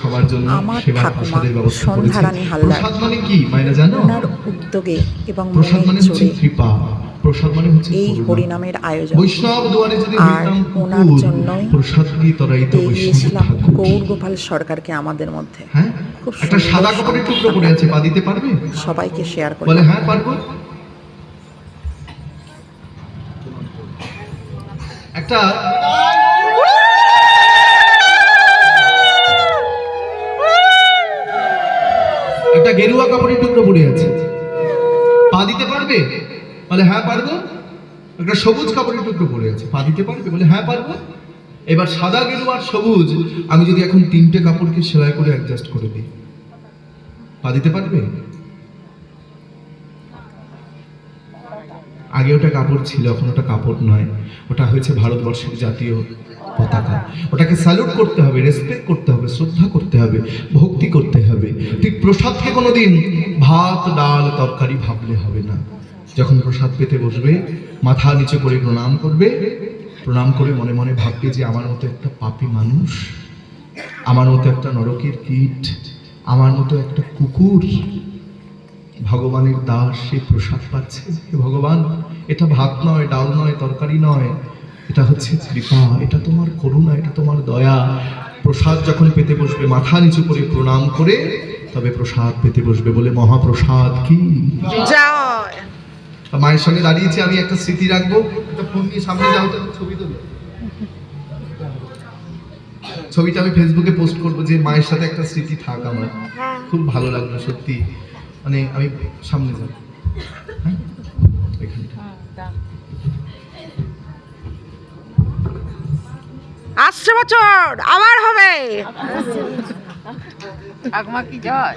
সবার জন্য আমার সেবার ঠাকুমা প্রসাদের ব্যবস্থা করেছেন। সন্ধ্যারানী হালদার প্রসাদ মানে কি মায়েরা জানো? ওনার উদ্যোগে এবং প্রসাদ মানে মনের হচ্ছে জোরে কৃপা, প্রসাদ মানে হচ্ছে এই করুণা। হরিনামের আয়োজন। বৈষ্ণব দুয়ারে যদি আর হরিনাম ওনার পুকুর, জন্যই প্রসাদ দিয়ে তরাইত পেয়ে বৈষ্ণব গিয়েছিলাম ঠাকুর। গৌর গোপাল সরকারকে আমাদের মধ্যে। হ্যাঁ, খুব একটা সুন্দর সাদা কাপড়ের টুকরো পড়ে আছে, পা দিতে পারবে? সবাইকে শেয়ার বলে করলাম। হ্যাঁ পারবো। একটা একটা গেরুয়া কাপড়ের টুকরো পড়ে আছে, পা দিতে পারবে? বলে হ্যাঁ পারবো। একটা সবুজ কাপড়ের টুকরো পড়ে আছে, পা দিতে পারবে? বলে হ্যাঁ পারবো। এবার সাদা গেরুয়া আর সবুজ আমি যদি এখন তিনটে কাপড়কে সেলাই করে অ্যাডজাস্ট করে দিই, পা দিতে পারবে? আগে ওটা কাপড় ছিল, এখন ওটা কাপড় নয়, ওটা হয়েছে ভারতবর্ষের জাতীয় পতাকা। ওটাকে স্যালুট করতে হবে, রেসপেক্ট করতে হবে, শ্রদ্ধা করতে হবে, ভক্তি করতে হবে। ঠিক প্রসাদকে কোনোদিন ভাত ডাল তরকারি ভাবলে হবে না। যখন প্রসাদ পেতে বসবে মাথা নিচে করে প্রণাম করবে, প্রণাম করে মনে মনে ভাববে যে আমার মতো একটা পাপী মানুষ, আমার মতো একটা নরকের কীট, আমার মতো একটা কুকুর ভগবানের দাস, সে প্রসাদ পাচ্ছে। হে ভগবান, এটা ভাত নয়, ডাল নয়, তরকারি নয়, এটা হচ্ছে কৃপা, এটা তোমার করুণা, এটা তোমার দয়া। প্রসাদ যখন পেতে বসবে মাথা নিচু করে প্রণাম করে তবে প্রসাদ পেতে বসবে। বলে মহাপ্রসাদ কি জয়। মায়ের সঙ্গে দাঁড়িয়েছি, আমি একটা স্মৃতি রাখবো। একটা ফোন নিয়ে সামনে যাও, তো ছবি তুলো। ছবিটা আমি ফেসবুকে পোস্ট করবো যে মায়ের সাথে একটা স্মৃতি থাক আমার। খুব ভালো লাগলো সত্যি, মানে আমি সামনে যাব। হ্যাঁ, এখানটা আসছে বছর আবার হবে। ঠাকুমা কি জয়।